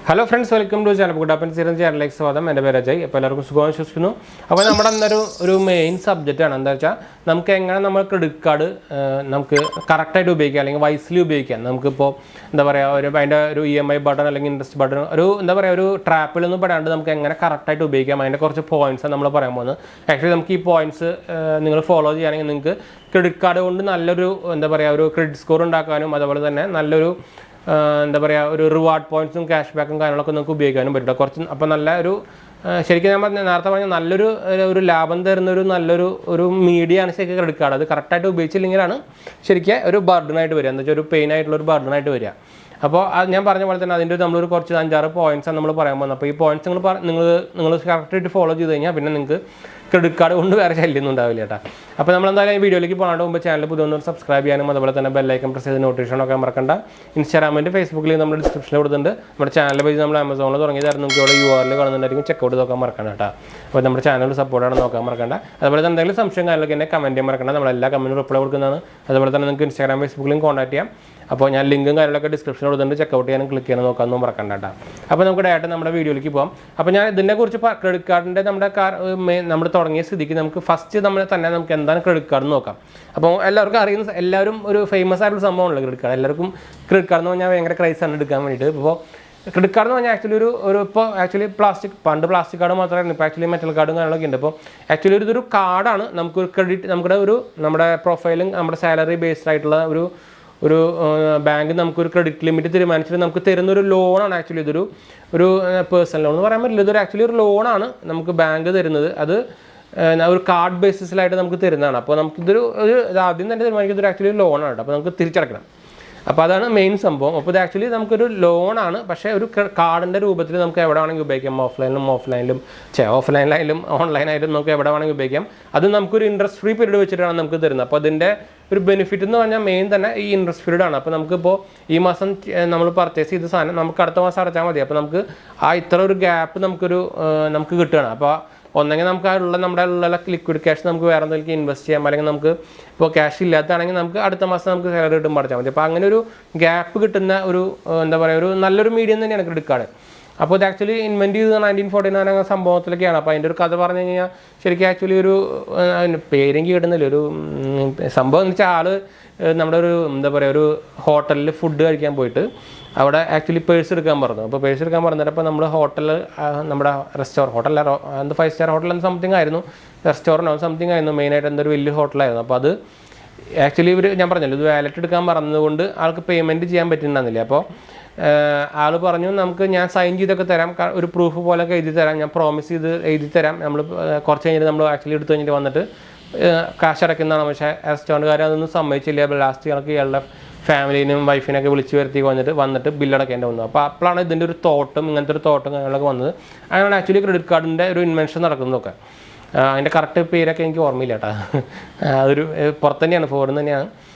Hello friends, welcome to channel goodhappenshereajay സ്വാഗതം. എൻ്റെ പേര് അജയ്. അപ്പോൾ എല്ലാവർക്കും സുഖം വിശ്വസിക്കുന്നു. അപ്പോൾ നമ്മുടെ ഒരു മെയിൻ സബ്ജക്റ്റ് ആണ്. എന്താ വെച്ചാൽ നമുക്ക് എങ്ങനെ നമ്മൾ ക്രെഡിറ്റ് കാർഡ് നമുക്ക് കറക്റ്റായിട്ട് ഉപയോഗിക്കാം അല്ലെങ്കിൽ വൈസ്ലി ഉപയോഗിക്കാം. നമുക്കിപ്പോൾ എന്താ പറയുക അതിൻ്റെ ഒരു EMI ബട്ടൺ അല്ലെങ്കിൽ ഇൻട്രസ്റ്റ് ബട്ടൺ ഒരു എന്താ പറയുക ഒരു ട്രാപ്പിലൊന്നും പെടാണ്ട് നമുക്ക് എങ്ങനെ കറക്റ്റായിട്ട് ഉപയോഗിക്കാം. അതിൻ്റെ കുറച്ച് പോയിന്റ്സ് നമ്മൾ പറയാൻ പോകുന്നത്. ആക്ച്വലി നമുക്ക് ഈ പോയിന്റ്സ് നിങ്ങൾ ഫോളോ ചെയ്യുകയാണെങ്കിൽ നിങ്ങൾക്ക് ക്രെഡിറ്റ് കാർഡ് കൊണ്ട് നല്ലൊരു എന്താ പറയുക ഒരു ക്രെഡിറ്റ് സ്കോർ ഉണ്ടാക്കാനും അതുപോലെ തന്നെ നല്ലൊരു എന്താ പറയുക ഒരു റിവാർഡ് പോയിന്റ്സും ക്യാഷ് ബാക്കും കാര്യങ്ങളൊക്കെ നമുക്ക് ഉപയോഗിക്കാനും പറ്റും. കുറച്ച് അപ്പോൾ നല്ല ഒരു ശരിക്കും നമ്മൾ നേരത്തെ പറഞ്ഞ നല്ലൊരു ലാഭം തരുന്ന നല്ലൊരു മീഡിയമാണ് ശരിക്കും ക്രെഡിറ്റ് കാർഡ്. അത് കറക്റ്റായിട്ട് ഉപയോഗിച്ചില്ലെങ്കിലാണ് ശരിക്കും ഒരു ബർഡനായിട്ട് വരിക. എന്താ വെച്ചാൽ ഒരു പെയിൻ ആയിട്ടുള്ള ഒരു ബർഡനായിട്ട് വരിക. അപ്പോൾ ഞാൻ പറഞ്ഞ പോലെ തന്നെ അതിൻ്റെ നമ്മളൊരു കുറച്ച് 5-6 പോയിന്റ്സാണ് നമ്മൾ പറയാൻ പോകുന്നത്. അപ്പോൾ ഈ പോയിന്റ്സ് നിങ്ങൾ കറക്റ്റായിട്ട് ഫോളോ ചെയ്ത് കഴിഞ്ഞാൽ പിന്നെ നിങ്ങൾക്ക് ക്രെഡിറ്റ് കാർഡ് കൊണ്ട് വേറെ ശല്യമൊന്നും ഉണ്ടാവില്ല കേട്ടോ. അപ്പോൾ നമ്മളെന്തായാലും ഈ വീഡിയോയിലേക്ക് പോകാണ്ട് മുമ്പ് ചാനൽ പുതിയൊന്നും സബ്സ്ക്രൈബ് ചെയ്യാനും അതുപോലെ തന്നെ ബെല്ലൈക്കൺ പ്രസ് ചെയ്ത് നോട്ടിഫിക്കേഷനൊക്കെ മറക്കണ്ട. ഇൻസ്റ്റാഗ്രാമിൻ്റെ ഫേസ്ബുക്കിൽ നമ്മൾ ഡിസ്ക്രിപ്ഷനിൽ കൊടുത്തിട്ടുണ്ട്. നമ്മുടെ ചാനൽ പേജ് നമ്മൾ ആമസോണിൽ തുടങ്ങിയതായിരുന്നു. നിങ്ങൾക്ക് ഇവിടെ URL കാണുന്നുണ്ടായിരിക്കും, ചെക്കൗട്ട് നോക്കാൻ മറക്കണ്ട കേട്ടോ. അപ്പോൾ നമ്മുടെ ചാനൽ സപ്പോർട്ടാണ് നോക്കാൻ മറക്കണ്ട. അതുപോലെ തന്നെ എന്തെങ്കിലും സംശയം കാര്യങ്ങളൊക്കെ എന്നെ കമൻറ്റ് ചെയ്യാൻ മറക്കണ്ട. നമ്മളെല്ലാ കമൻറ്റും റിപ്ലൈ കൊടുക്കുന്നതാണ്. അതുപോലെ തന്നെ നിങ്ങൾക്ക് ഇൻസ്റ്റാഗ്രാം ഫേസ്ബുക്കിലും കോൺടാക്ട് ചെയ്യാം. അപ്പോൾ ഞാൻ ലിങ്കും കാര്യങ്ങളൊക്കെ ഡിസ്ക്രിപ്ഷനിൽ കൊടുത്തിട്ടുണ്ട്, ചെക്കൗട്ട് ചെയ്യാനും ക്ലിക്ക് ചെയ്യാനും നോക്കാമെന്നും മറക്കണ്ട കേട്ടോ. അപ്പോൾ നമുക്ക് ഡയറക്റ്റ് നമ്മുടെ വീഡിയോയിലേക്ക് പോകാം. അപ്പോൾ ഞാൻ ഇതിനെക്കുറിച്ച് ക്രെഡിറ്റ് കാർഡിൻ്റെ നമ്മൾ തുടങ്ങിയ സ്ഥിതിക്ക് നമുക്ക് ഫസ്റ്റ് നമുക്ക് എന്താണ് ക്രെഡിറ്റ് കാർഡ് എന്ന് നോക്കാം. അപ്പോൾ എല്ലാവരും ഒരു ഫേമസ് ആയിട്ടുള്ള സംഭവമാണല്ലോ ക്രെഡിറ്റ് കാർഡ്. എല്ലാവർക്കും ക്രെഡിറ്റ് കാർഡ് എന്ന് പറഞ്ഞാൽ ഭയങ്കര ക്രൈസാണ് എടുക്കാൻ വേണ്ടിയിട്ട്. ഇപ്പോൾ ക്രെഡിറ്റ് കാർഡ് എന്ന് പറഞ്ഞാൽ ആക്ച്വലി ഇപ്പോൾ ആക്ച്വലി പണ്ട് പ്ലാസ്റ്റിക് കാർഡ് മാത്രമായിരുന്നു. ഇപ്പോൾ ആക്ച്വലി മെറ്റൽ കാർഡും കാര്യങ്ങളൊക്കെ ഉണ്ട്. ഇപ്പോൾ ആക്ച്വലി ഇതൊരു കാർഡാണ്. നമുക്കൊരു ക്രെഡിറ്റ് നമ്മുടെ പ്രൊഫൈലും നമ്മുടെ സാലറി ബേസ്ഡ് ആയിട്ടുള്ള ഒരു ബാങ്ക് നമുക്കൊരു ക്രെഡിറ്റ് ലിമിറ്റ് തീരുമാനിച്ചിട്ട് നമുക്ക് തരുന്നൊരു ലോണാണ്. ആക്ച്വലി ഇതൊരു പേഴ്സണൽ ലോൺ എന്ന് പറയാൻ പറ്റില്ല. ഇതൊരു ആക്ച്വലി ഒരു ലോണാണ് നമുക്ക് ബാങ്ക് തരുന്നത്. അത് ഒരു കാർഡ് ബേസിസിലായിട്ട് നമുക്ക് തരുന്നതാണ്. അപ്പോൾ നമുക്കിതൊരു ആദ്യം തന്നെ തീരുമാനിക്കുന്നത് ആക്ച്വലി ഒരു ലോണാണ്. അപ്പോൾ നമുക്ക് തിരിച്ചടക്കണം. അപ്പോൾ അതാണ് മെയിൻ സംഭവം. അപ്പോൾ ഇത് ആക്ച്വലി നമുക്കൊരു ലോണാണ്, പക്ഷേ ഒരു കാർഡിൻ്റെ രൂപത്തിൽ നമുക്ക് എവിടെ വേണമെങ്കിൽ ഉപയോഗിക്കാം. ഓഫ്ലൈനിലായാലും ഓൺലൈനായാലും നമുക്ക് എവിടെ വേണമെങ്കിൽ ഉപയോഗിക്കാം. അത് നമുക്കൊരു ഇൻട്രസ്റ്റ് ഫ്രീ പീരീഡ് വെച്ചിട്ടാണ് നമുക്ക് തരുന്നത്. അപ്പോൾ അതിൻ്റെ ഒരു ബെനിഫിറ്റ് എന്ന് പറഞ്ഞാൽ മെയിൻ തന്നെ ഈ ഇൻട്രസ്റ്റ് പീരീഡ് ആണ്. അപ്പോൾ നമുക്കിപ്പോൾ ഈ മാസം നമ്മൾ പർച്ചേസ് ചെയ്ത സാധനം നമുക്ക് അടുത്ത മാസം അടച്ചാൽ മതി. അപ്പോൾ നമുക്ക് ഇത്ര ഒരു ഗ്യാപ്പ് നമുക്ക് കിട്ടുകയാണ്. അപ്പോൾ ഒന്നെങ്കിൽ നമുക്ക് നമ്മുടെ ലിക്വിഡ് ക്യാഷ് നമുക്ക് വേറെ എന്തെങ്കിലും ഇൻവെസ്റ്റ് ചെയ്യാം, അല്ലെങ്കിൽ നമുക്ക് ഇപ്പോൾ ക്യാഷ് ഇല്ലാത്തതാണെങ്കിൽ നമുക്ക് അടുത്ത മാസം നമുക്ക് സാലറി കിട്ടുമ്പോൾ അടച്ചാൽ മതി. അപ്പോൾ അങ്ങനെ ഒരു ഗ്യാപ്പ് കിട്ടുന്ന എന്താ പറയുക ഒരു നല്ലൊരു മീഡിയം തന്നെയാണ് ക്രെഡിറ്റ് കാർഡ്. അപ്പോൾ ഇത് ആക്ച്വലി ഇൻവെൻറ്റ് ചെയ്തത് 1949 സംഭവത്തിലൊക്കെയാണ്. അപ്പോൾ അതിൻ്റെ ഒരു കഥ പറഞ്ഞു കഴിഞ്ഞാൽ ശരിക്കും ആക്ച്വലി പേരെങ്കിൽ കിട്ടുന്നില്ല ഒരു സംഭവം എന്ന് വെച്ചാൽ നമ്മുടെ എന്താ പറയുക ഒരു ഹോട്ടലിൽ ഫുഡ് കഴിക്കാൻ പോയിട്ട് അവിടെ ആക്ച്വലി പേഴ്സ് എടുക്കാൻ പറഞ്ഞു. അപ്പോൾ പേഴ്സ് എടുക്കാൻ പറഞ്ഞപ്പോൾ നമ്മൾ നമ്മുടെ ഹോട്ടൽ 5 സ്റ്റാർ ഹോട്ടൽ സംതിങ് ആയിരുന്നു, റെസ്റ്റോറൻറ്റ് സംതിങ് ആയിരുന്നു, മെയിനായിട്ട് എന്തൊരു വലിയ ഹോട്ടലായിരുന്നു. അപ്പോൾ അത് ആക്ച്വലി ഞാൻ പറഞ്ഞല്ലോ ഇത് വാലറ്റ് എടുക്കാൻ പറഞ്ഞതുകൊണ്ട് ആൾക്ക് പേയ്മെൻറ്റ് ചെയ്യാൻ പറ്റുന്നുണ്ടായിരുന്നില്ല. അപ്പോൾ ആൾ പറഞ്ഞു ഞാൻ സൈൻ ചെയ്തൊക്കെ തരാം, ഒരു പ്രൂഫ് പോലെയൊക്കെ എഴുതി തരാം, ഞാൻ പ്രോമിസ് ചെയ്ത് എഴുതി തരാം, നമ്മൾ കുറച്ച് കഴിഞ്ഞിട്ട് നമ്മൾ ആക്ച്വലി എടുത്തു കഴിഞ്ഞിട്ട് വന്നിട്ട് കാശ് അടയ്ക്കുന്നതാണ്. പക്ഷേ റെസ്റ്റോറൻറ്റുകാർ അതൊന്നും സമ്മതിച്ചില്ല. ലാസ്റ്റ് ഞങ്ങൾക്ക് ഇയാളുടെ ഫാമിലിനും വൈഫിനൊക്കെ വിളിച്ച് വരുത്തി വന്നിട്ട് ബില്ലടക്കേണ്ടി വന്നു. അപ്പോൾ അപ്പോഴാണ് ഇതിൻ്റെ ഒരു ഇങ്ങനത്തെ ഒരു കാര്യങ്ങളൊക്കെ വന്നത്. അങ്ങനെയാണ് ആക്ച്വലി ക്രെഡിറ്റ് കാർഡിൻ്റെ ഒരു ഇൻവെൻഷൻ നടക്കുന്നതൊക്കെ. അതിൻ്റെ കറക്റ്റ് പേരൊക്കെ എനിക്ക് ഓർമ്മയില്ല കേട്ടോ. അതൊരു പുറത്ത് തന്നെയാണ്, ഫോറിൻ തന്നെയാണ്.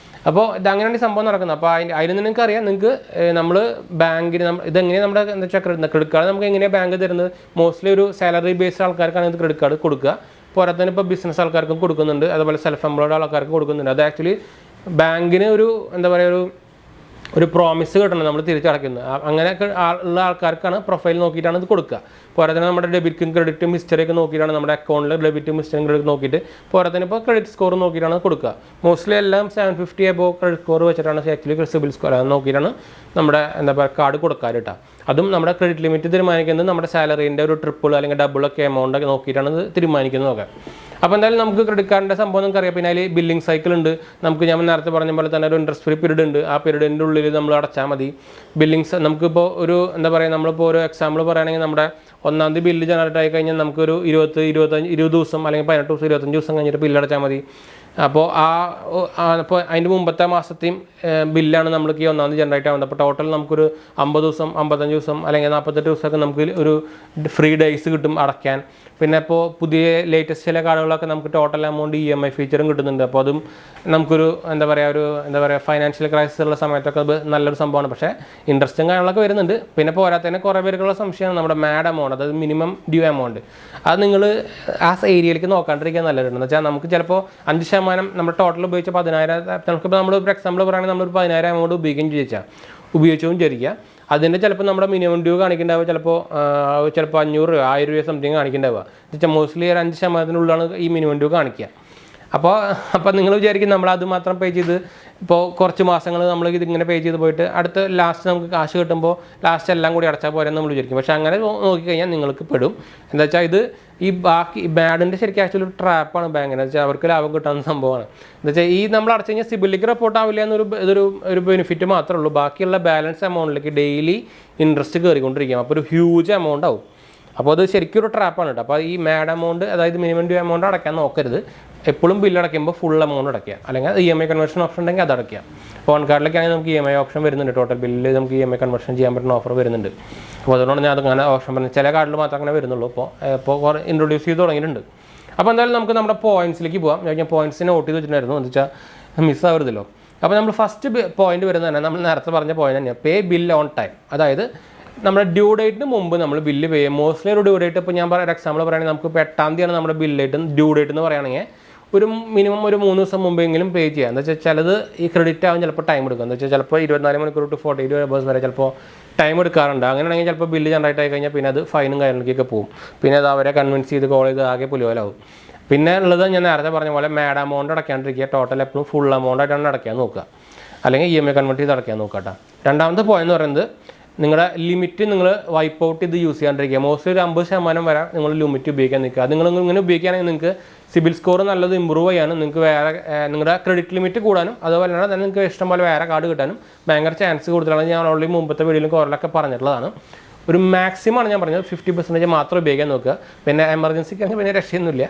അപ്പോൾ ഇതങ്ങനെയാണ് സംഭവം നടക്കുന്നത്. അപ്പോൾ അതിന് നിങ്ങൾക്ക് അറിയാം, നിങ്ങൾക്ക് നമ്മൾ ബാങ്കിന് ഇതെങ്ങനെയാണ് നമ്മുടെ എന്താ വെച്ചാൽ ക്രെഡിറ്റ് കാർഡ് നമുക്ക് എങ്ങനെയാണ് ബാങ്ക് തരുന്നത്. മോസ്റ്റ്ലി ഒരു സാലറി ബേസ്ഡ് ആൾക്കാർക്കാണ് ഇത് ക്രെഡിറ്റ് കാർഡ് കൊടുക്കുക. പോരാത്തതിന് ഇപ്പോൾ ബിസിനസ് ആൾക്കാർക്കും കൊടുക്കുന്നുണ്ട്, അതുപോലെ സെൽഫ് എംപ്ലോയ്ഡ് ആൾക്കാർക്ക് കൊടുക്കുന്നുണ്ട്. അത് ആക്ച്വലി ബാങ്കിന് എന്താ പറയുക ഒരു പ്രോമിസ് കിട്ടണം നമ്മൾ തിരിച്ചടയ്ക്കുന്നത്. അങ്ങനെയൊക്കെ ഉള്ള ആൾക്കാർക്കാണ് പ്രൊഫൈൽ നോക്കിയിട്ടാണ് ഇത് കൊടുക്കുക. പോരാത്തതിന് നമ്മുടെ ഡെബിറ്റും ക്രെഡിറ്റും ഹിസ്റ്ററിയൊക്കെ നോക്കിയിട്ടാണ് നമ്മുടെ അക്കൗണ്ടിൽ ഡെബിറ്റും ഹിസ്റ്ററിയും ക്രെഡിറ്റ് നോക്കിയിട്ട് പോരാത്തതിന് ഇപ്പോൾ ക്രെഡിറ്റ് സ്കോർ നോക്കിയിട്ടാണ് കൊടുക്കുക. മോസ്റ്റ്ലി എല്ലാം 750 എബോവ് ക്രെഡിറ്റ് സ്കോർ വെച്ചിട്ടാണ് ആക്ച്വലി സിബിൽ സ്കോർ നോക്കിയിട്ടാണ് നമ്മുടെ എന്താ പറയുക കാർഡ് കൊടുക്കാറ് കേട്ടോ. അതും നമ്മുടെ ക്രെഡിറ്റ് ലിമിറ്റ് തീരുമാനിക്കുന്നത് നമ്മുടെ സാലറീൻ്റെ ഒരു ട്രിപ്പിൾ അല്ലെങ്കിൽ ഡബിളൊക്കെ എമൗണ്ട് നോക്കിയിട്ടാണ് ഇത് തീരുമാനിക്കുന്നതൊക്കെ. അപ്പോൾ എന്തായാലും നമുക്ക് ക്രെഡിറ്റ് കാർഡിൻ്റെ സംഭവം നമുക്ക് അറിയാം. പിന്നെ അതിൽ ബില്ലിംഗ് സൈക്കിൾ ഉണ്ട്. ഞാൻ നേരത്തെ പറഞ്ഞ പോലെ തന്നെ ഒരു ഇൻട്രസ്റ്റ് ഫ്രീ പീരീഡ് ഉണ്ട്. ആ പീരീഡിൻ്റെ ഉള്ളിൽ നമ്മൾ അടച്ചാൽ മതി. നമുക്കിപ്പോൾ നമ്മളിപ്പോൾ ഒരു എക്സാമ്പിൾ പറയുകയാണെങ്കിൽ നമ്മുടെ 1-ാം തീയതി ബില്ല് ജനറേറ്റ് ആയി കഴിഞ്ഞാൽ നമുക്കൊരു 20 ദിവസം അല്ലെങ്കിൽ 18 ദിവസം 25 ദിവസം കഴിഞ്ഞിട്ട് ബില്ല് അടച്ചാൽ മതി. അപ്പോൾ അതിൻ്റെ മുമ്പത്തെ മാസത്തെയും ബില്ലാണ് നമ്മൾക്ക് ഈ 1-ാം തീയതി ജനറേറ്റ് ആവുന്നത്. അപ്പോൾ ടോട്ടൽ നമുക്കൊരു 50 ദിവസം 55 ദിവസം അല്ലെങ്കിൽ 48 ദിവസമൊക്കെ നമുക്ക് ഒരു ഫ്രീ ഡേയ്സ് കിട്ടും അടയ്ക്കാൻ. പിന്നെ ഇപ്പോൾ പുതിയ ലേറ്റസ്റ്റ് ചില കാർഡുകളൊക്കെ നമുക്ക് ടോട്ടൽ എമൗണ്ട് EMI ഫീച്ചറും കിട്ടുന്നുണ്ട്. അപ്പോൾ അതും നമുക്കൊരു എന്താ പറയുക ഫൈനാൻഷ്യൽ ക്രൈസിസ് ഉള്ള സമയത്തൊക്കെ അത് നല്ലൊരു സംഭവമാണ്. പക്ഷേ ഇൻട്രസ്റ്റും കാര്യങ്ങളൊക്കെ വരുന്നുണ്ട്. പിന്നെ പോരാത്തതിന് കുറേ പേർക്കുള്ള സംശയമാണ് നമ്മുടെ മാഡ് എമൗണ്ട്, അതായത് മിനിമം ഡ്യൂ എമൗണ്ട്. അത് നിങ്ങൾ ആ ഏരിയയിലേക്ക് നോക്കാണ്ടിരിക്കാൻ നല്ലതാണ്. എന്ന് വെച്ചാൽ നമുക്ക് ചിലപ്പോൾ 5% 20% നമ്മുടെ ടോട്ടൽ ഉപയോഗിച്ച 10,000 നമുക്കിപ്പോൾ നമ്മൾ ഒരു എക്സാമ്പിൾ പറയുകയാണെങ്കിൽ നമ്മളൊരു 10,000 എമൗണ്ട് ഉപയോഗിച്ചും വിചാരിക്കുക. അതിൻ്റെ ചിലപ്പോൾ നമ്മുടെ മിനിമം ഡ്യൂ കാണിക്കേണ്ടാവുക ചിലപ്പോൾ 500 രൂപ 1000 രൂപ സംതിങ് കാണിക്കേണ്ടാവുക. എന്നുവെച്ചാൽ മോസ്റ്റ്ലി ഒരു 5%-നുള്ളിലാണ് ഈ മിനിമം ഡ്യൂ കാണിക്കുക. അപ്പോൾ നിങ്ങൾ വിചാരിക്കും നമ്മളത് മാത്രം പേ ചെയ്ത് ഇപ്പോൾ കുറച്ച് മാസങ്ങൾ നമ്മൾ ഇതിങ്ങനെ പേ ചെയ്ത് പോയിട്ട് അടുത്ത ലാസ്റ്റ് നമുക്ക് കാശ് കിട്ടുമ്പോൾ ലാസ്റ്റ് എല്ലാം കൂടി അടച്ചാൽ പോരെന്ന് നമ്മൾ വിചാരിക്കും. പക്ഷേ അങ്ങനെ നോക്കിക്കഴിഞ്ഞാൽ നിങ്ങൾക്ക് പെടും. എന്താ വെച്ചാൽ ഇത് ഈ ബാക്കി ബാഡിൻ്റെ ശരിക്കും ആക്ച്വലി ഒരു ട്രാപ്പാണ് ബാങ്കിന്. വെച്ചാൽ അവർക്ക് ലാഭം കിട്ടാവുന്ന സംഭവമാണ്. എന്താ വെച്ചാൽ ഈ നമ്മൾ അടച്ചു കഴിഞ്ഞാൽ സിബിലിക്ക് റിപ്പോർട്ട് ആവില്ല ഇതൊരു ബെനിഫിറ്റ് മാത്രമേ ഉള്ളൂ. ബാക്കിയുള്ള ബാലൻസ് എമൗണ്ടിലേക്ക് ഡെയിലി ഇൻട്രസ്റ്റ് കയറിക്കൊണ്ടിരിക്കും. അപ്പോൾ ഒരു ഹ്യൂജ് എമൗണ്ട് ആവും. അപ്പോൾ അത് ശരിക്കും ഒരു ട്രാപ്പാണ് കേട്ടോ. അപ്പോൾ ഈ മാഡ് എമൗണ്ട് അതായത് മിനിമം ഡ്യൂ എമൗണ്ട് അടയ്ക്കാൻ നോക്കരുത്. എപ്പോഴും ബില്ല് അടയ്ക്കുമ്പോൾ ഫുൾ എമൗണ്ട് അടയ്ക്കുക, അല്ലെങ്കിൽ EMI കൺവേർഷൻ ഓപ്ഷൻ ഉണ്ടെങ്കിൽ അത് അടയ്ക്കുക. ഫോൺ കാർഡിലേക്കാണെങ്കിൽ നമുക്ക് EMI ഓപ്ഷൻ വരുന്നുണ്ട്. ടോട്ടൽ ബില്ലിൽ നമുക്ക് EMI കൺവേർഷൻ ചെയ്യാൻ പറ്റുന്ന ഓഫർ വരുന്നുണ്ട്. അപ്പോൾ അതുകൊണ്ടാണ് ഞാൻ അങ്ങനെ ഓപ്ഷൻ പറഞ്ഞത്. ചില കാർഡിൽ മാത്രം അങ്ങനെ വരുന്നുള്ളൂ. ഇപ്പോൾ ഇൻട്രൊഡ്യൂസ് ചെയ്ത് തുടങ്ങിയിട്ടുണ്ട്. അപ്പോൾ എന്തായാലും നമുക്ക് നമ്മുടെ പോയിന്റ്സിലേക്ക് പോകാം. ഞാൻ പോയിന്റ്സിനെ നോട്ട് ചെയ്ത് വെച്ചിട്ടുണ്ടായിരുന്നു, എന്ന് വെച്ചാൽ മിസ്സാവരുതല്ലോ. അപ്പോൾ നമ്മൾ ഫസ്റ്റ് പോയിന്റ് വരുന്നത് തന്നെ നമ്മൾ നേരത്തെ പറഞ്ഞ പോയിന്റ് തന്നെയാണ്, പേ ബിൽ ഓൺ ടൈം. അതായത് നമ്മുടെ ഡ്യൂ ഡേറ്റിന് മുമ്പ് നമ്മൾ ബില്ല് പേ ചെയ്യും. മോസ്റ്റ്ലി ഒരു ഡ്യൂ ഡേറ്റ് ഇപ്പോൾ ഞാൻ ഒരു എക്സാമ്പിൾ പറയുകയാണെങ്കിൽ നമുക്ക് ഇപ്പോൾ 8-ാം തീയതിയാണ് നമ്മുടെ ബില്ല് ഡേറ്റ് ഡ്യൂ ഡേറ്റ് എന്ന് പറയുകയാണെങ്കിൽ ഒരു മിനിമം ഒരു 3 ദിവസം മുമ്പെങ്കിലും പേ ചെയ്യുക. എന്താ വെച്ചാൽ ചിലത് ഈ ക്രെഡിറ്റ് ആവാൻ ചിലപ്പോൾ ടൈം എടുക്കും. എന്താ വെച്ചാൽ ചിലപ്പോൾ 24 മണിക്കൂർ ടു 48 hours വരെ ചിലപ്പോൾ ടൈം എടുക്കാറുണ്ട്. അങ്ങനെയാണെങ്കിൽ ചിലപ്പോൾ ബില്ല് ജനറേറ്റ് ആയി കഴിഞ്ഞാൽ പിന്നെ അത് ഫൈനും കാര്യങ്ങളിലേക്കൊക്കെ പോകും. പിന്നെ അത് അവരെ കൺവിൻസ് ചെയ്ത് കോൾ ചെയ്ത് ആകെ പുലിവലാവും. പിന്നെ ഉള്ളത് ഞാൻ നേരത്തെ പറഞ്ഞ പോലെ മാഡ് എമൗണ്ട് അടയ്ക്കാണ്ടിരിക്കുക. ടോട്ടൽ എപ്പോഴും ഫുൾ എമൗണ്ട് ആയിട്ടാണ് അടയ്ക്കാൻ നോക്കുക, അല്ലെങ്കിൽ EMI കൺവേർട്ട് ചെയ്ത് അടയ്ക്കാൻ നോക്കുക കേട്ടോ. രണ്ടാമത്തെ പോയിന്റ് എന്ന് പറയുന്നത് നിങ്ങളുടെ ലിമിറ്റ് നിങ്ങൾ വൈപ്പ് ഔട്ട് ചെയ്ത് യൂസ് ചെയ്യാണ്ടിരിക്കുക. മോസ്റ്റ്ലി ഒരു 50% വരെ നിങ്ങൾ ലിമിറ്റ് ഉപയോഗിക്കാൻ നിൽക്കുക. അത് നിങ്ങൾ ഇങ്ങനെ ഉപയോഗിക്കുകയാണെങ്കിൽ നിങ്ങൾക്ക് സിബിൽ സ്കോർ നല്ലത് ഇമ്പ്രൂവ് ചെയ്യാനും നിങ്ങൾക്ക് വേറെ നിങ്ങളുടെ ക്രെഡിറ്റ് ലിമിറ്റ് കൂടാനും അതുപോലെ തന്നെ നിങ്ങൾക്ക് ഇഷ്ടംപോലെ വേറെ കാർഡ് കിട്ടാനും ഭയങ്കര ചാൻസ് കൂടുതലാണ്. ഞാൻ ഓൾറെഡി മുമ്പത്തെ വീഡിയോയിലും കുറേയൊക്കെ പറഞ്ഞിട്ടുള്ളതാണ്. ഒരു മാക്സിമമാണ് ഞാൻ പറഞ്ഞത്, 50% മാത്രം ഉപയോഗിക്കാൻ നോക്കുക. പിന്നെ എമർജൻസിക്കാണെങ്കിൽ പിന്നെ രക്ഷയൊന്നുമില്ല.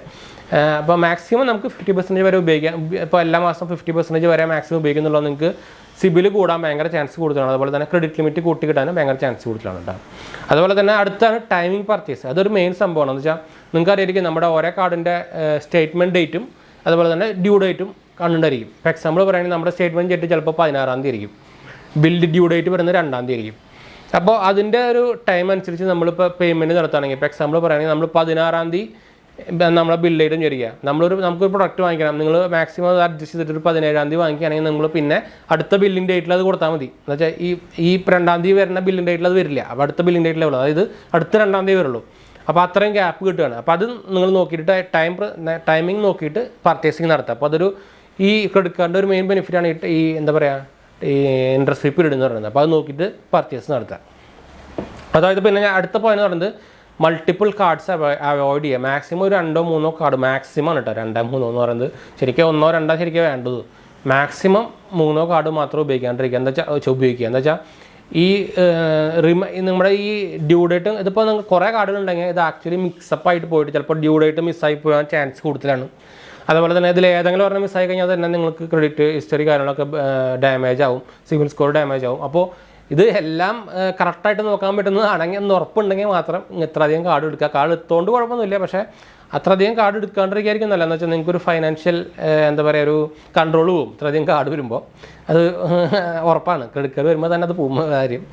അപ്പോൾ മാക്സിമം നമുക്ക് 50% വരെ ഉപയോഗിക്കാം. ഇപ്പോൾ എല്ലാ മാസം 50% വരെ മാക്സിമം ഉപയോഗിക്കുന്നുള്ളൂ. നിങ്ങൾക്ക് സിബിൽ കൂടാൻ ഭയങ്കര ചാൻസ് കൂടുതലാണ്. അതുപോലെ തന്നെ ക്രെഡിറ്റ് ലിമിറ്റ് കൂട്ടി കിട്ടാനും ഭയങ്കര ചാൻസ് കൂടുതലാണ് കേട്ടോ. അതുപോലെ തന്നെ അടുത്താണ് ടൈമിംഗ് പർച്ചേസ്. അതൊരു മെയിൻ സംഭവമാണ്. എന്ന് വെച്ചാൽ നിങ്ങൾക്ക് അറിയായിരിക്കും നമ്മുടെ ഓരോ കാർഡിൻ്റെ സ്റ്റേറ്റ്മെൻറ്റ് ഡേറ്റും അതുപോലെ തന്നെ ഡ്യൂ ഡേറ്റും കണ്ടുകൊണ്ടായിരിക്കും. ഇപ്പോൾ എക്സാമ്പിൾ പറയുകയാണെങ്കിൽ നമ്മുടെ സ്റ്റേറ്റ്മെൻറ്റ് ഡേറ്റ് ചിലപ്പോൾ 16-ാം തീയതി ആയിരിക്കും, ബില്ല് ഡ്യൂ ഡേറ്റ് വരുന്നത് 2-ാം തീയതി ആയിരിക്കും. അപ്പോൾ അതിൻ്റെ ഒരു ടൈം അനുസരിച്ച് നമ്മളിപ്പോൾ പേയ്മെൻറ്റ് നടത്തുകയാണെങ്കിൽ ഇപ്പോൾ എക്സാമ്പിൾ പറയുകയാണെങ്കിൽ നമ്മൾ 16-ാം തീയതി നമ്മളെ ബില്ല് ഡേറ്റും ചെയ്യുക. നമുക്കൊരു പ്രൊഡക്റ്റ് വാങ്ങിക്കണം, നിങ്ങൾ മാക്സിമം അത് അഡ്ജസ്റ്റ് ചെയ്തിട്ട് ഒരു 17-ാം തീയതി വാങ്ങിക്കുകയാണെങ്കിൽ നമ്മൾ പിന്നെ അടുത്ത ബില്ലിംഗ് ഡേറ്റിൽ അത് കൊടുത്താൽ മതി. എന്ന് വെച്ചാൽ ഈ 2-ാം തീയതി വരുന്ന ബില്ലിംഗ് ഡേറ്റിൽ അത് വരില്ല. അപ്പോൾ അടുത്ത ബില്ലിംഗ് ഡേറ്റിലേ ഉള്ളൂ, അതായത് അടുത്ത 2-ാം തീയതി വരുള്ളൂ. അപ്പോൾ അത്രയും ഗ്യാപ്പ് കിട്ടുകയാണ്. അപ്പോൾ അത് നിങ്ങൾ നോക്കിയിട്ട് ടൈമിംഗ് നോക്കിയിട്ട് പർച്ചേസിങ് നടത്തുക. അപ്പോൾ അതൊരു ഈ ക്രെഡിറ്റ് കാർഡിൻ്റെ ഒരു മെയിൻ ബെനിഫിറ്റാണ് ഈ എന്താ പറയുക ഈ ഇൻട്രസ്റ്റ് ഫ്രീ പീരീഡ് എന്ന് പറയുന്നത്. അപ്പോൾ അത് നോക്കിയിട്ട് പർച്ചേസ് നടത്തുക. അതായത് പിന്നെ ഞാൻ അടുത്ത പോയിന്റ് എന്ന് പറയുന്നത് മൾട്ടിപ്പിൾ കാർഡ്സ് അവോയ്ഡ് ചെയ്യുക. മാക്സിമം ഒരു 2-3 കാർഡ് മാക്സിമം ആണ് കേട്ടോ. 2-3 എന്ന് പറയുന്നത് ശരിക്കും 1-2 ശരിക്കും വേണ്ടത്. മാക്സിമം 3 കാർഡ് മാത്രം ഉപയോഗിക്കാണ്ടിരിക്കുക. എന്താ വെച്ചാൽ ഈ നമ്മുടെ ഈ ഡ്യൂ ഡേറ്റ് ഇതിപ്പോൾ നിങ്ങൾക്ക് കുറേ കാർഡുകൾ ഉണ്ടെങ്കിൽ ഇത് ആക്ച്വലി മിക്സപ്പ് ആയിട്ട് പോയിട്ട് ചിലപ്പോൾ ഡ്യൂ ഡേറ്റ് മിസ്സായി പോകാൻ ചാൻസ് കൂടുതലാണ്. അതുപോലെ തന്നെ ഇതിൽ ഏതെങ്കിലും പറഞ്ഞാൽ മിസ്സായി കഴിഞ്ഞാൽ തന്നെ നിങ്ങൾക്ക് ക്രെഡിറ്റ് ഹിസ്റ്ററി കാര്യങ്ങളൊക്കെ ഡാമേജ് ആവും, സിബിൽ സ്കോർ ഡാമേജ് ആവും. അപ്പോൾ ഇത് എല്ലാം കറക്റ്റായിട്ട് നോക്കാൻ പറ്റുന്നതാണെങ്കിൽ എന്ന് ഉറപ്പുണ്ടെങ്കിൽ മാത്രം ഇത്രയധികം കാർഡ് എടുക്കുക. കാർഡ് എടുത്തുകൊണ്ട് കുഴപ്പമൊന്നുമില്ല, പക്ഷേ അത്രയധികം കാർഡ് എടുക്കാണ്ടിരിക്കുകയായിരിക്കും നല്ല. എന്ന് വെച്ചാൽ നിങ്ങൾക്കൊരു ഫൈനാൻഷ്യൽ എന്താ പറയുക ഒരു കൺട്രോൾ പോകും ഇത്രയധികം കാർഡ് വരുമ്പോൾ. അത് ഉറപ്പാണ്, ക്രെഡിറ്റ് കാർഡ് വരുമ്പോൾ തന്നെ അത് പോകുന്ന കാര്യം.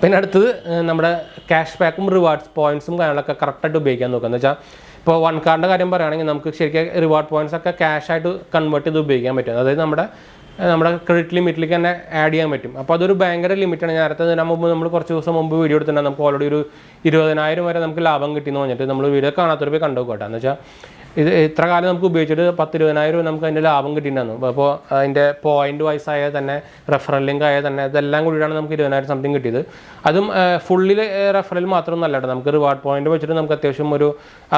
പിന്നെ അടുത്തത് നമ്മുടെ ക്യാഷ് ബാക്കും റിവാർഡ്സ് പോയിൻറ്റ്സും കാര്യങ്ങളൊക്കെ കറക്റ്റായിട്ട് ഉപയോഗിക്കാൻ നോക്കുക. എന്ന് വെച്ചാൽ ഇപ്പോൾ 1 കാർഡിൻ്റെ കാര്യം പറയുകയാണെങ്കിൽ നമുക്ക് ശരിക്കും റിവാർഡ് പോയിൻറ്റ്സ് ഒക്കെ ക്യാഷായിട്ട് കൺവേർട്ട് ചെയ്ത് ഉപയോഗിക്കാൻ പറ്റും. അതായത് നമ്മുടെ ക്രെഡിറ്റ് ലിമിറ്റിലേക്ക് തന്നെ ആഡ് ചെയ്യാൻ പറ്റും. അപ്പോൾ അതൊരു ഭയങ്കര ലിമിറ്റാണ്. നേരത്തെ നമ്മൾ കുറച്ച് ദിവസം മുമ്പ് വീഡിയോ എടുത്തിട്ടുണ്ടെങ്കിൽ നമുക്ക് ഓൾറെഡി ഒരു 20,000 വരെ നമുക്ക് ലാഭം കിട്ടിയെന്ന് പറഞ്ഞിട്ട് നമ്മൾ വീഡിയോ കാണാത്തൊരു പോയി കണ്ടു കേട്ടോ. എന്ന് വെച്ചാൽ ഇത് ഇത്ര കാലം നമുക്ക് ഉപയോഗിച്ചിട്ട് 10-20,000 നമുക്ക് അതിൻ്റെ ലാഭം കിട്ടിയിട്ടുണ്ടായിരുന്നു. അപ്പോൾ അതിൻ്റെ പോയിന്റ് വൈസ് ആയാൽ തന്നെ റെഫറൽ ലിങ്ക് ആയാൽ തന്നെ ഇതെല്ലാം കൂടിയാണ് നമുക്ക് 20,000 സംതിങ് കിട്ടിയത്. അതും ഫുള്ളി റെഫറൽ മാത്രമൊന്നും അല്ല കേട്ടോ. നമുക്ക് റിവാർഡ് പോയിന്റ് വെച്ചിട്ട് നമുക്ക് അത്യാവശ്യം ഒരു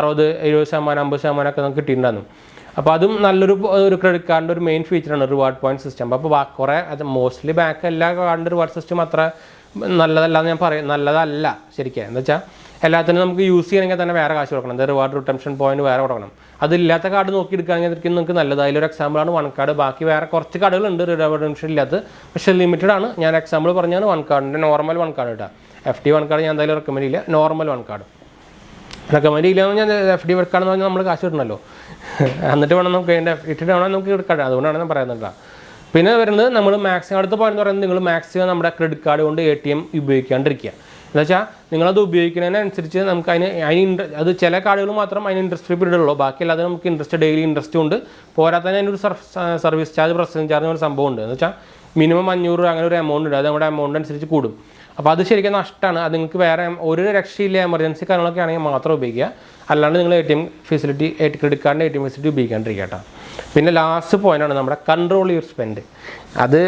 60, 70%, 50% ഒക്കെ നമുക്ക് കിട്ടിയിട്ടുണ്ടായിരുന്നു. അപ്പോൾ അതും നല്ലൊരു ക്രെഡിറ്റ് കാർഡിൻ്റെ ഒരു മെയിൻ ഫീച്ചറാണ് റിവാർഡ് പോയിന്റ് സിസ്റ്റം. അപ്പോൾ കുറേ അത് മോസ്റ്റ്ലി ബാങ്ക് എല്ലാ കാർഡിൻ്റെ റിവാർഡ് സിസ്റ്റം അത്ര നല്ലതല്ല എന്ന് ഞാൻ പറയും. നല്ലതല്ല ശരിക്കും. എന്ന് വെച്ചാൽ എല്ലാത്തിനും നമുക്ക് യൂസ് ചെയ്യണമെങ്കിൽ തന്നെ വേറെ കാശ് കൊടുക്കണം. അത് റിവാർഡ് റിട്ടംഷൻ പോയിന്റ് വേറെ കൊടുക്കണം. അതില്ലാത്ത കാർഡ് നോക്കി എടുക്കുകയാണെങ്കിൽ നിങ്ങൾക്ക് നല്ലത്. അതിലൊരു എക്സാമ്പിളാണ് 1 കാർഡ്. ബാക്കി വേറെ കുറച്ച് കാർഡുകളുണ്ട് റിവാർഡ് റിട്ടംഷൻ ഇല്ലാത്ത, പക്ഷേ ലിമിറ്റഡ് ആണ്. ഞാൻ എക്സാമ്പിൾ പറഞ്ഞാണ് 1 കാർഡിൻ്റെ നോർമൽ 1 കാർഡ് കേട്ടോ. FD 1 കാർഡ് ഞാൻ എന്തായാലും റെക്കമെൻഡ് ചെയ്യില്ല. നോർമൽ 1 കാർഡ് റെക്കമെൻഡ് ചെയ്യില്ല. ഞാൻ FD 1 കാർഡ് എന്ന് പറഞ്ഞാൽ നമ്മൾ കാശ് കിട്ടണമല്ലോ, എന്നിട്ട് വേണം നമുക്ക് അതിൻ്റെ ഇട്ടിട്ട് വേണം നമുക്ക് എടുക്കാം. അതുകൊണ്ടാണ് ഞാൻ പറയുന്നത്. പിന്നെ വരുന്നത് നമ്മൾ മാക്സിമം അടുത്ത പോയിന്റ് പറയുന്നത് നിങ്ങൾ മാക്സിമം നമ്മുടെ ക്രെഡിറ്റ് കാർഡ് കൊണ്ട് ATM ഉപയോഗിക്കാണ്ടിരിക്കുക. എന്ന് വെച്ചാൽ നിങ്ങളത് ഉപയോഗിക്കുന്നതിനനുസരിച്ച് നമുക്ക് അത് ചില കാർഡുകൾ മാത്രം അതിന് ഇൻട്രസ്റ്റ് ഫ്രീ പീരീഡ് ഉള്ളൂ, ബാക്കിയല്ലാതെ നമുക്ക് ഇൻട്രസ്റ്റ് ഡെയിലി ഇൻട്രസ്റ്റും ഉണ്ട്. പോരാത്തതിന് അതിനൊരു സർവീസ് ചാർജ് പ്രോസസ്സിംഗ് ചാർജ് ഒരു സംഭവം ഉണ്ട്. എന്ന് വെച്ചാൽ മിനിമം 500 അങ്ങനെ ഒരു എമൗണ്ട് ഉണ്ട്, അത് നമ്മുടെ എമൗണ്ട് അനുസരിച്ച് കൂടും. അപ്പോൾ അത് ശരിക്കും നഷ്ടമാണ്. അത് നിങ്ങൾക്ക് വേറെ ഒരു രക്ഷയില്ല, എമർജൻസി കാര്യങ്ങളൊക്കെ ആണെങ്കിൽ മാത്രം ഉപയോഗിക്കുക, അല്ലാണ്ട് നിങ്ങൾ ATM ഫെസിലിറ്റി ക്രെഡിറ്റ് കാർഡിൻ്റെ ATM ഫെസിലിറ്റി ഉപയോഗിക്കാണ്ടിരിക്കുക കേട്ടോ. പിന്നെ ലാസ്റ്റ് പോയിൻ്റാണ് നമ്മുടെ കൺട്രോൾ യുവർ സ്പെൻഡ്. അത്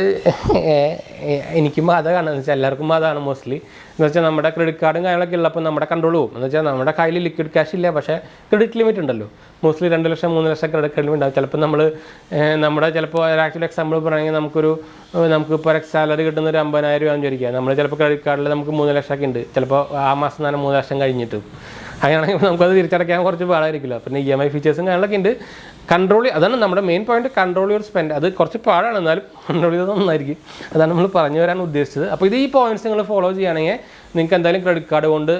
എനിക്കും അതാണ്, എന്ന് വെച്ചാൽ എല്ലാവർക്കും അതാണ് മോസ്റ്റ്ലി. എന്ന് വെച്ചാൽ നമ്മുടെ ക്രെഡിറ്റ് കാർഡും കാര്യങ്ങളൊക്കെ ഉള്ളപ്പോൾ നമ്മുടെ കൺട്രോൾ പോകും. എന്ന് വെച്ചാൽ നമ്മുടെ കയ്യിൽ ലിക്വിഡ് ക്യാഷ് ഇല്ല, പക്ഷേ ക്രെഡിറ്റ് ലിമിറ്റ് ഉണ്ടല്ലോ. മോസ്റ്റ്ലി 2 ലക്ഷം 3 ലക്ഷം ക്രെഡിറ്റ് കാർഡ് ലിമിറ്റ് ഉണ്ടാവും. ചിലപ്പോൾ നമ്മുടെ ചിലപ്പോൾ ആക്ച്വലി എക്സാമ്പിൾ പറയുകയാണെങ്കിൽ നമുക്കിപ്പോൾ സാലറി കിട്ടുന്ന ഒരു 50,000 രൂപ ചോദിക്കുക. നമ്മൾ ചിലപ്പോൾ ക്രെഡിറ്റ് കാർഡിൽ നമുക്ക് 3 ലക്ഷമൊക്കെ ഉണ്ട്, ചിലപ്പോൾ ആ മാസം തന്നെ 3 ലക്ഷം കഴിഞ്ഞിട്ട്. അങ്ങനെയാണെങ്കിൽ നമുക്കത് തിരിച്ചടയ്ക്കാൻ കുറച്ച് പാടായിരിക്കില്ല. പിന്നെ EMI ഫീച്ചേഴ്സും കാര്യങ്ങളൊക്കെ ഉണ്ട്. കൺട്രോൾ, അതാണ് നമ്മുടെ main point, control your spend. അത് കുറച്ച് പാടാണ്, എന്നാലും കൺട്രോൾ ചെയ്തത് നന്നായിരിക്കും. അതാണ് നമ്മൾ പറഞ്ഞു വരാൻ ഉദ്ദേശിച്ചത്. അപ്പോൾ ഈ പോയിന്റ്സ് നിങ്ങൾ ഫോളോ ചെയ്യുകയാണെങ്കിൽ നിങ്ങൾക്ക് എന്തായാലും ക്രെഡിറ്റ് കാർഡ് കൊണ്ട്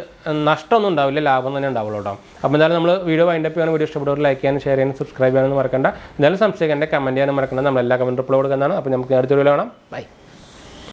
നഷ്ടമൊന്നും ഉണ്ടാവില്ല, ലാഭം തന്നെ ഉണ്ടാവുള്ളൂ കേട്ടോ. അപ്പോൾ എന്തായാലും നമ്മൾ വീഡിയോ വൈൻഡപ്പ് ചെയ്യാൻ, വീഡിയോ ഇഷ്ടപ്പെട്ടവർ ലൈക്ക് ചെയ്യാനും ഷെയർ ചെയ്യാനും സബ്സ്ക്രൈബ് ചെയ്യാനും മറക്കണ്ട. എന്തായാലും സംശയിക്കേണ്ട കമൻറ്റ് ചെയ്യാനും മറക്കണ്ട. നമ്മളെല്ലാ കമൻറ്റ് റിപ്ലൈ കൊടുക്കുന്നതാണ്. അപ്പോൾ നമുക്ക് അടുത്ത വീഡിയോ കാണാം. ബൈ.